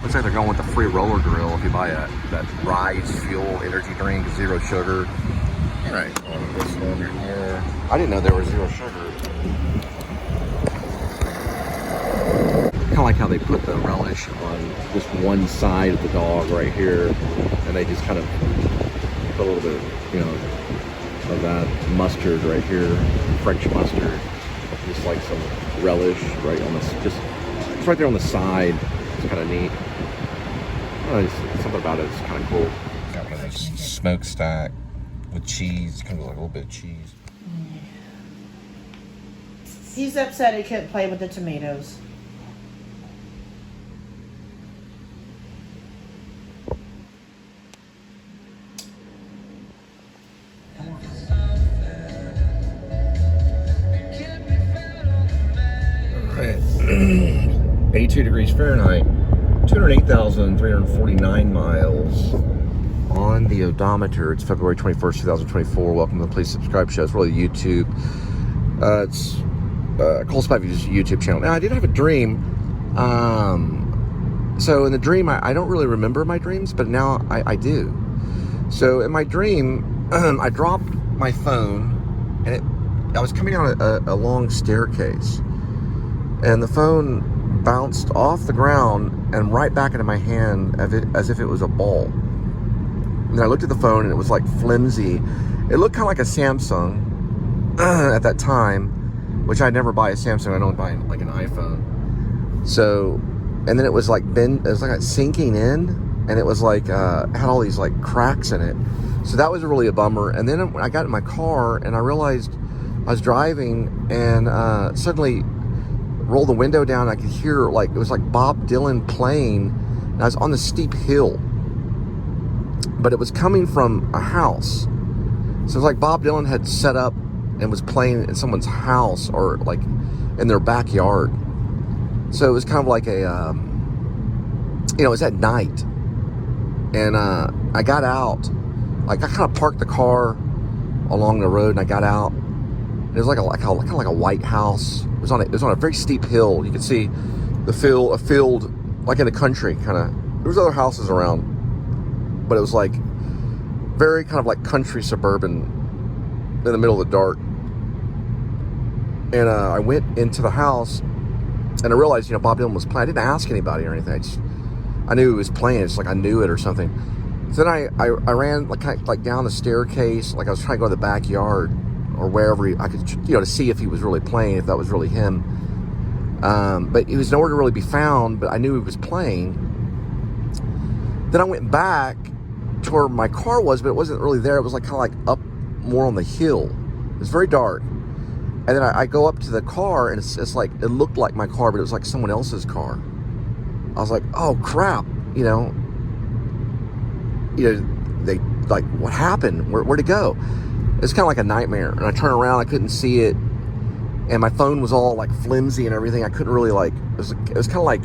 Looks like they're going with the free roller grill if you buy that Rise Fuel energy drink, 0 sugar. All right, on this one right here. I didn't know there was 0 sugar. Kind of like how they put the relish on just one side of the dog right here, and they just kind of put a little bit, you know, of that mustard right here, French mustard, just like some relish right on this, just right there on the side. It's kind of neat. Something about it is kind of cool. Got one of those smokestack with cheese, kind of like a little bit of cheese. He's upset he couldn't play with the tomatoes. Alright, 82 degrees Fahrenheit, 208,349 miles on the odometer. It's February 21st, 2024. Welcome to the Please Subscribe Show. It's really YouTube. It's Cole Spivey's YouTube channel. Now, I did have a dream. So in the dream, I don't really remember my dreams, but now I do. So in my dream, I dropped my phone, and I was coming down a long staircase, and the phone bounced off the ground and right back into my hand as if it was a ball. And I looked at the phone, and it was like flimsy. It looked kind of like a Samsung at that time, which I'd never buy a Samsung. I'd only buy like an iPhone. So, and then it was like it was like sinking in, and it was like had all these like cracks in it. So that was really a bummer. And then I got in my car, and I realized I was driving, and suddenly rolled the window down. I could hear, like, it was like Bob Dylan playing, and I was on the steep hill, but it was coming from a house. So it was like Bob Dylan had set up and was playing in someone's house, or like in their backyard. So it was kind of like a you know, it was at night, and I got out, like I kind of parked the car along the road, and I got out. It was like kind of like a white house. It was on a very steep hill. You could see a field like in the country, kind of. There was other houses around, but it was like very kind of like country suburban in the middle of the dark. And I went into the house, and I realized, you know, Bob Dylan was playing. I didn't ask anybody or anything. I knew he was playing. It's like I knew it or something. So then I ran like kind of like down the staircase, like I was trying to go to the backyard, or wherever I could, you know, to see if he was really playing, if that was really him. But he was nowhere to really be found, but I knew he was playing. Then I went back to where my car was, but it wasn't really there. It was like kind of like up more on the hill. It was very dark. And then I go up to the car, and it's like, it looked like my car, but it was like someone else's car. I was like, oh crap, you know, they, like, what happened? Where'd it go? It's kind of like a nightmare. And I turned around, I couldn't see it, and my phone was all like flimsy and everything. I couldn't really, like, it was kind of like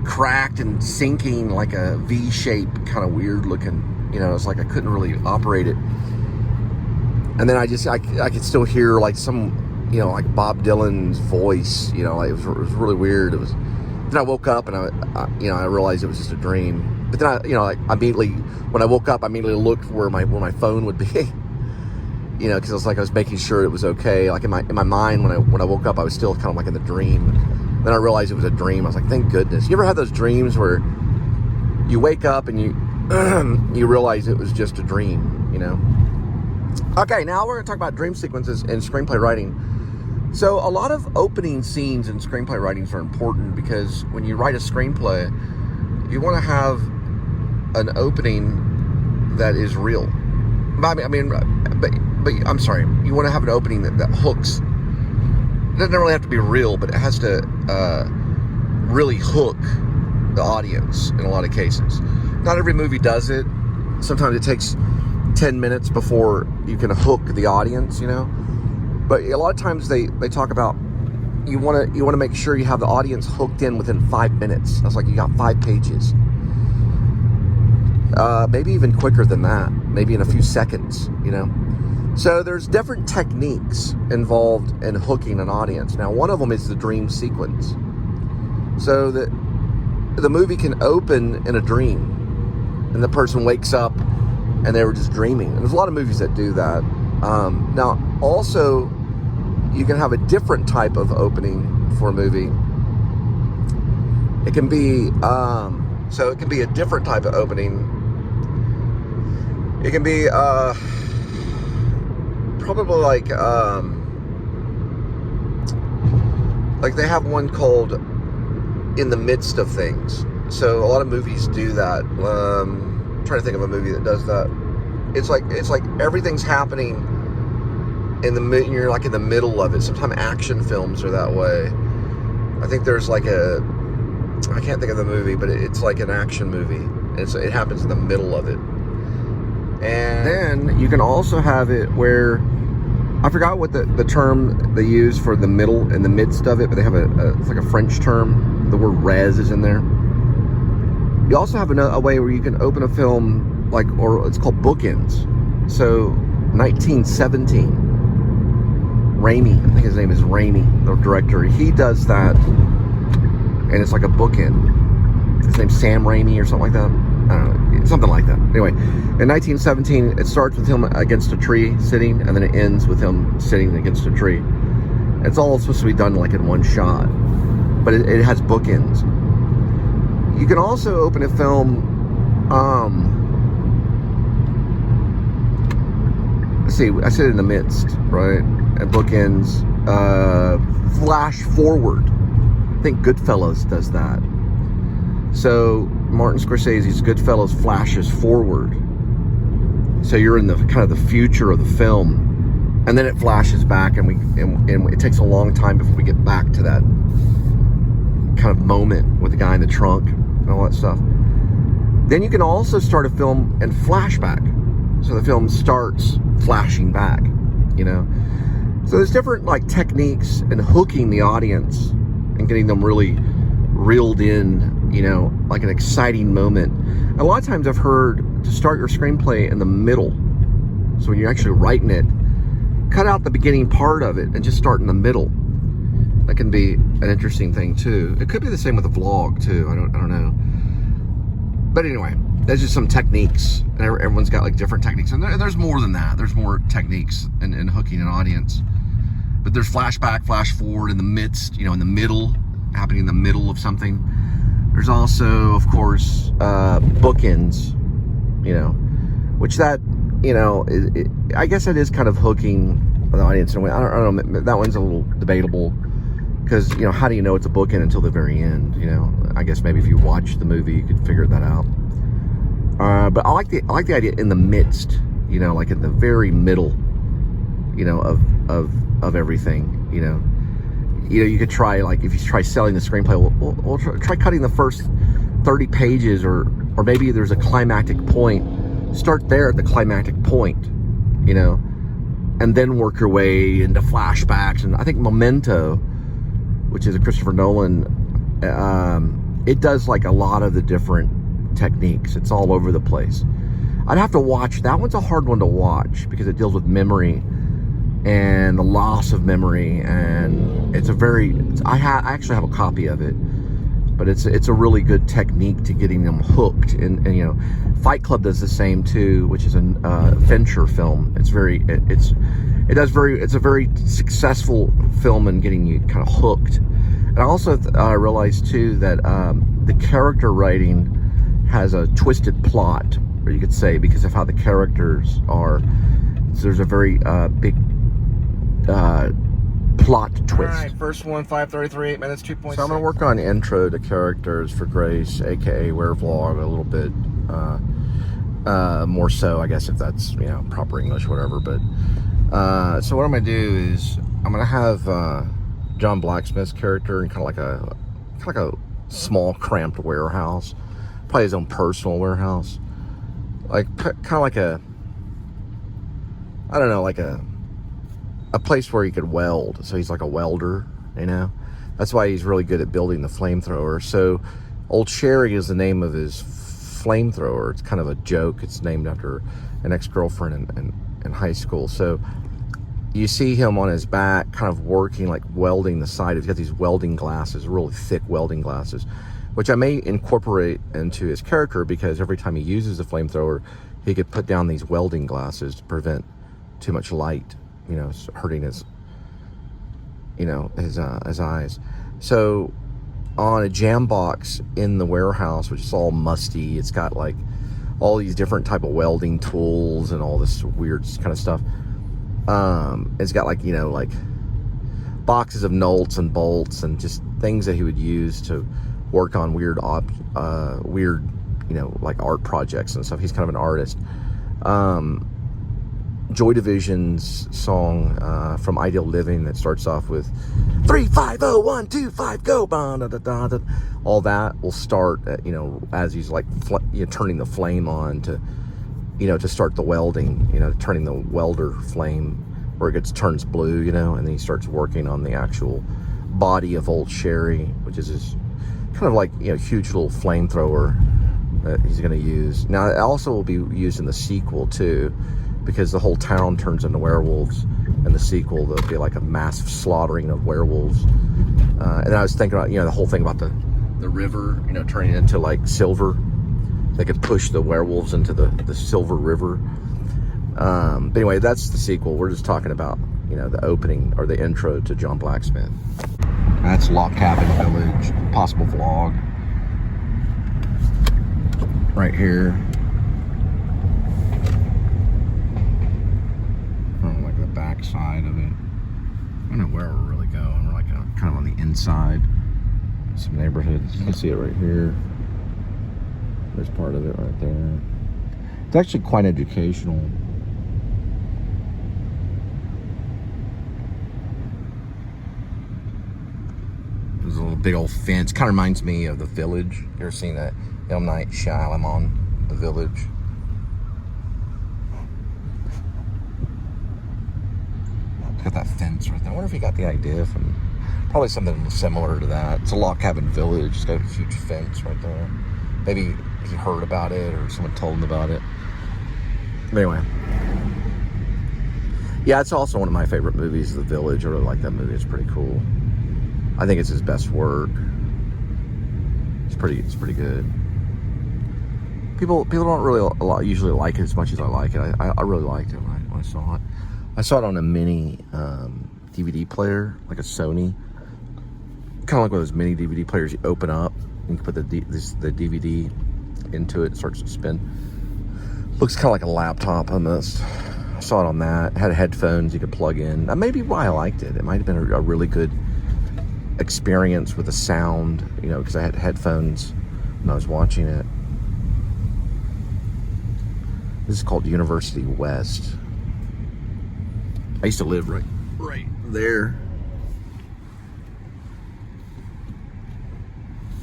cracked and sinking, like a V shape, kind of weird looking, you know. It's like I couldn't really operate it. And then I could still hear like some, you know, like Bob Dylan's voice, you know, like it was really weird. Then I woke up, and I realized it was just a dream. But then I immediately, when I woke up, I immediately looked where my phone would be. You know, because it was like I was making sure it was okay. Like in my mind, when I woke up, I was still kind of like in the dream. Then I realized it was a dream. I was like, thank goodness. You ever had those dreams where you wake up and you you realize it was just a dream, you know? Okay, now we're going to talk about dream sequences in screenplay writing. So a lot of opening scenes in screenplay writings are important, because when you write a screenplay, you want to have an opening that is real. But I'm sorry, you want to have an opening that hooks. It doesn't really have to be real, but it has to really hook the audience in a lot of cases. Not every movie does it. Sometimes it takes 10 minutes before you can hook the audience, you know. But a lot of times they talk about you want to make sure you have the audience hooked in within 5 minutes. That's like you got 5 pages. Maybe even quicker than that. Maybe in a few seconds, you know. So there's different techniques involved in hooking an audience. Now, one of them is the dream sequence. So that the movie can open in a dream, and the person wakes up and they were just dreaming. And there's a lot of movies that do that. Now, also, you can have a different type of opening for a movie. It can be, so it can be a different type of opening. It can be, probably like they have one called In the Midst of Things. So a lot of movies do that. I'm trying to think of a movie that does that. It's like everything's happening in the mid. You're like in the middle of it. Sometimes action films are that way. I think there's like I can't think of the movie, but it's like an action movie. It happens in the middle of it. And then you can also have it where, I forgot what the term they use for the middle, in the midst of it, but they have it's like a French term. The word res is in there. You also have a way where you can open a film, or it's called bookends. So 1917, Raimi, I think his name is Raimi, the director, he does that, and it's like a bookend. His name's Sam Raimi or something like that. I don't know, something like that. Anyway, in 1917, it starts with him against a tree sitting, and then it ends with him sitting against a tree. It's all supposed to be done like in one shot, but it has bookends. You can also open a film, let's see, I said in the midst, right? And bookends, flash forward. I think Goodfellas does that. So Martin Scorsese's Goodfellas flashes forward. So you're in the kind of the future of the film, and then it flashes back, and it takes a long time before we get back to that kind of moment with the guy in the trunk and all that stuff. Then you can also start a film and flashback. So the film starts flashing back, you know. So there's different like techniques in hooking the audience and getting them really reeled in, you know, like an exciting moment. A lot of times I've heard to start your screenplay in the middle. So when you're actually writing it, cut out the beginning part of it and just start in the middle. That can be an interesting thing too. It could be the same with a vlog too. I don't know. But anyway, there's just some techniques, and everyone's got like different techniques, and there's more than that. There's more techniques in hooking an audience. But there's flashback, flash forward, in the midst, you know, in the middle, happening in the middle of something. There's also, of course, bookends, you know, which that, you know, I guess it is kind of hooking the audience in a way. I don't know, that one's a little debatable, because, you know, how do you know it's a bookend until the very end, you know? I guess maybe if you watch the movie, you could figure that out. But I like the idea in the midst, you know, like in the very middle, you know, of everything, you know. You know, you could try, like, if you try selling the screenplay, we'll try cutting the first 30 pages, or maybe there's a climactic point. Start there at the climactic point, you know, and then work your way into flashbacks. And I think Memento, which is a Christopher Nolan, it does like a lot of the different techniques. It's all over the place. I'd have to watch. That one's a hard one to watch because it deals with memory and the loss of memory, and I actually have a copy of it, but it's a really good technique to getting them hooked. And you know, Fight Club does the same too, which is a Fincher film. It's a very successful film in getting you kind of hooked. And I also realized too that the character writing has a twisted plot, or you could say, because of how the characters are. So there's a very big plot twist. All right, first one, 5:33, 8 minutes, 2.6. So I'm going to work on intro to characters for Grace, aka Where Vlog, a little bit more so, I guess, if that's, you know, proper English, whatever. But so what I'm going to do is I'm going to have John Blacksmith's character in kind of like a small, cramped warehouse, probably his own personal warehouse, like kind of like a place where he could weld. So he's like a welder, you know. That's why he's really good at building the flamethrower. So Old Sherry is the name of his flamethrower. It's kind of a joke. It's named after an ex-girlfriend in high school. So you see him on his back kind of working, like welding the side. He's got these welding glasses, really thick welding glasses, which I may incorporate into his character, because every time he uses the flamethrower, he could put down these welding glasses to prevent too much light, you know, hurting his, you know, his eyes. So on a jam box in the warehouse, which is all musty, it's got like all these different type of welding tools and all this weird kind of stuff. It's got like, you know, like boxes of nuts and bolts and just things that he would use to work on weird, you know, like art projects and stuff. He's kind of an artist. Joy Division's song from Ideal Living that starts off with 3, 5, 0, 1, 2, 5, go, all that will start at, you know, as he's like you know, turning the flame on to, you know, to start the welding, you know, turning the welder flame where it turns blue, you know, and then he starts working on the actual body of Old Sherry, which is his kind of like, you know, huge little flamethrower that he's going to use. Now, it also will be used in the sequel too, because the whole town turns into werewolves. In the sequel, there'll be like a massive slaughtering of werewolves. And I was thinking about, you know, the whole thing about the river, you know, turning into like silver. They could push the werewolves into the silver river. But anyway, that's the sequel. We're just talking about, you know, the opening or the intro to John Blacksmith. That's Log Cabin Village, possible vlog. Right here. Back side of it. I don't know where we're really going. We're like kind of on the inside. Some neighborhoods. You can see it right here. There's part of it right there. It's actually quite educational. There's a little big old fence. Kind of reminds me of The Village. You ever seen that? M. Night Shyamalan, The Village. Got that fence right there. I wonder if he got the idea from probably something similar to that. It's a log cabin village. It's got a huge fence right there. Maybe he heard about it or someone told him about it. But anyway. Yeah, it's also one of my favorite movies, The Village. I really like that movie. It's pretty cool. I think it's his best work. It's pretty good. People don't really usually like it as much as I like it. I really liked it when I saw it. I saw it on a mini DVD player, like a Sony. Kind of like one of those mini DVD players you open up and you can put the DVD into it. It starts to spin. Looks kind of like a laptop almost. I saw it on that. It had headphones you could plug in. That may be why I liked it. It might have been a really good experience with the sound, you know, because I had headphones when I was watching it. This is called University West. I used to live right there.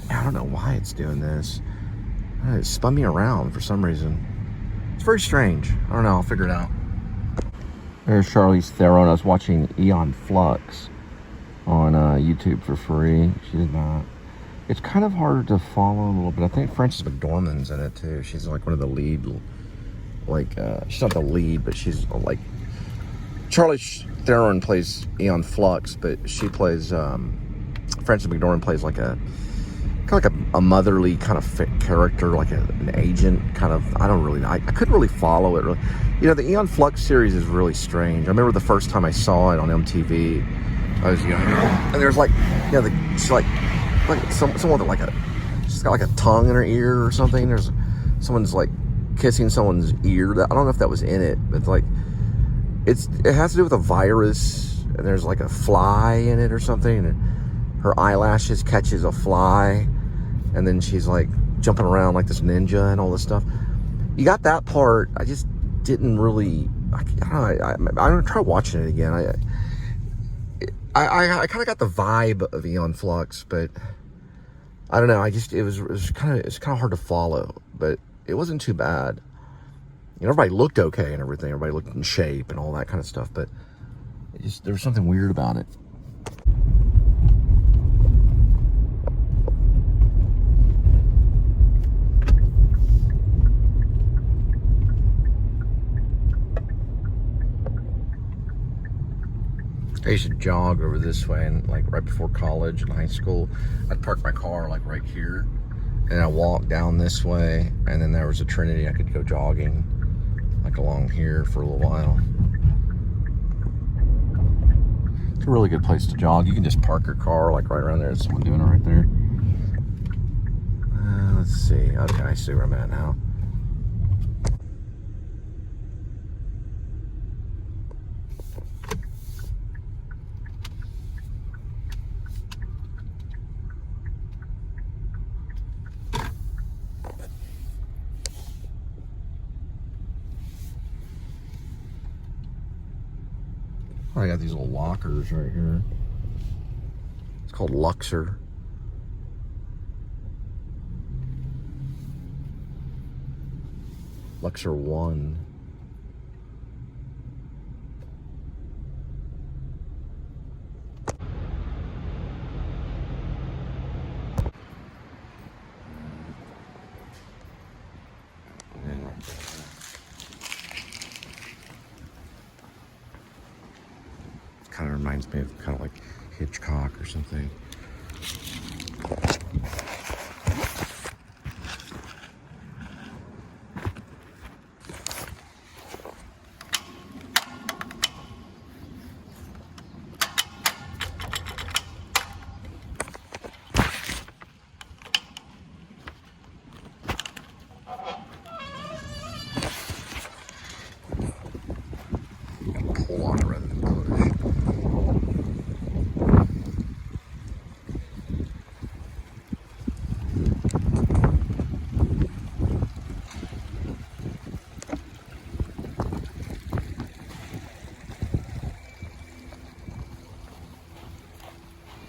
I don't know why it's doing this. It spun me around for some reason. It's very strange. I don't know. I'll figure it out. There's Charlize Theron. I was watching Aeon Flux on YouTube for free. She did that. It's kind of hard to follow a little bit. I think Frances McDormand's in it too. She's like one of the lead. Like she's not the lead, but she's like. Charlize Theron plays Aeon Flux, but she plays Frances McDormand plays like a kind of like a motherly kind of character, like an agent kind of. I couldn't really follow it. Really. You know, the Aeon Flux series is really strange. I remember the first time I saw it on MTV. I was young, and there's like, you know, she's like someone with like she's got like a tongue in her ear or something. There's someone's like kissing someone's ear. I don't know if that was in it, but like. It has to do with a virus, and there's like a fly in it or something, and her eyelashes catches a fly, and then she's like jumping around like this ninja and all this stuff. You got that part. I just didn't really. I don't know. I'm gonna try watching it again. I kind of got the vibe of Aeon Flux, but I don't know. It was kind of hard to follow, but it wasn't too bad. You know, everybody looked okay and everything. Everybody looked in shape and all that kind of stuff, but there was something weird about it. I used to jog over this way, and like right before college and high school, I'd park my car like right here, and I walked down this way, and then there was a Trinity. I could go jogging, like along here for a little while. It's a really good place to jog. You can just park your car like right around there. There's someone doing it right there. Let's see. Okay, I see where I'm at now. I got these little lockers right here. It's called Luxor. Luxor 1. Kind of reminds me of kind of like Hitchcock or something. Pull on it rather than push.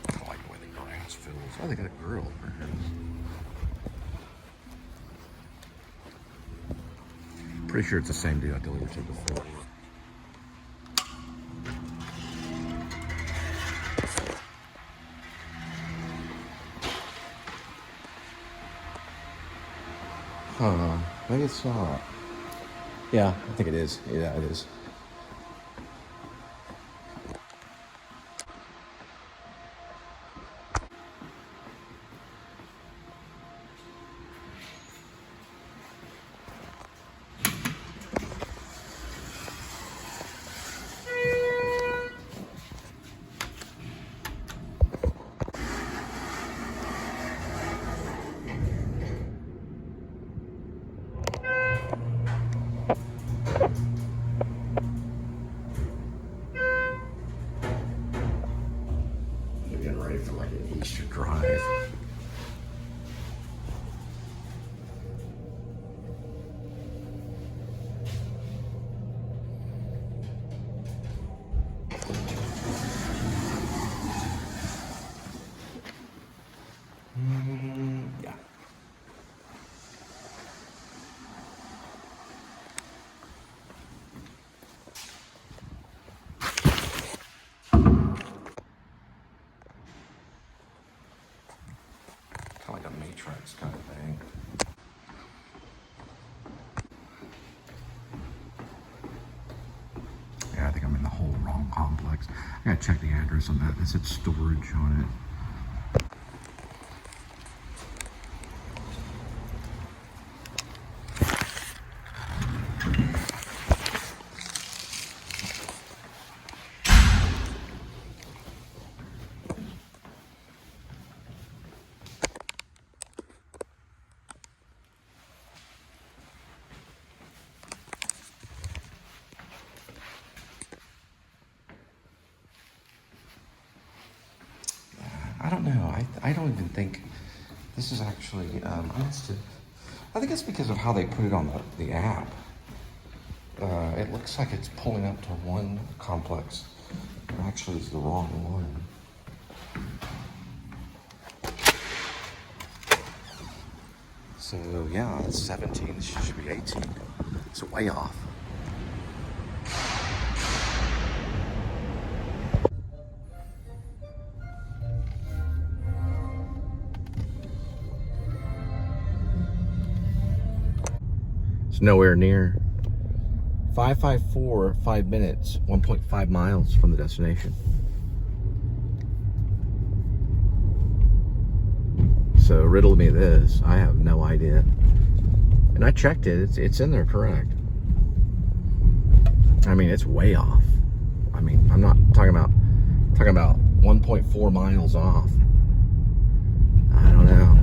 I like the way the grass feels. Oh, they got a grill over here. Pretty sure it's the same dude I delivered to before. Maybe it's not. Yeah, I think it is. Yeah, it is. Ready for like an Easter drive. Yeah. Like a Matrix kind of thing. Yeah, I think I'm in the whole wrong complex. I gotta check the address on that. It said storage on it. I don't know. I don't even think this is actually, I think it's because of how they put it on the app. It looks like it's pulling up to one complex. It actually is the wrong one. So yeah, it's 17. This should be 18. It's way off. It's nowhere near. 554, 5 minutes, 1.5 miles from the destination. So riddle me this. I have no idea. And I checked it. It's in there correct. I mean, it's way off. I mean, I'm not talking about 1.4 miles off. I don't know.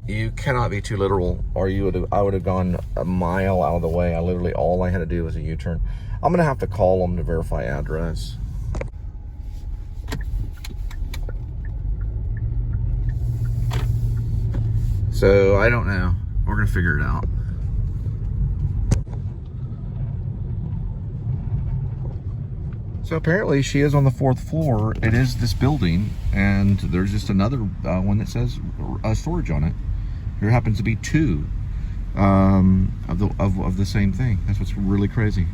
You cannot be too literal, or I would have gone a mile out of the way. All I had to do was a U-turn. I'm gonna have to call them to verify address. So I don't know. We're gonna figure it out. So apparently she is on the 4th floor. It is this building, and there's just another one that says storage on it. There happens to be 2 of the same thing. That's what's really crazy.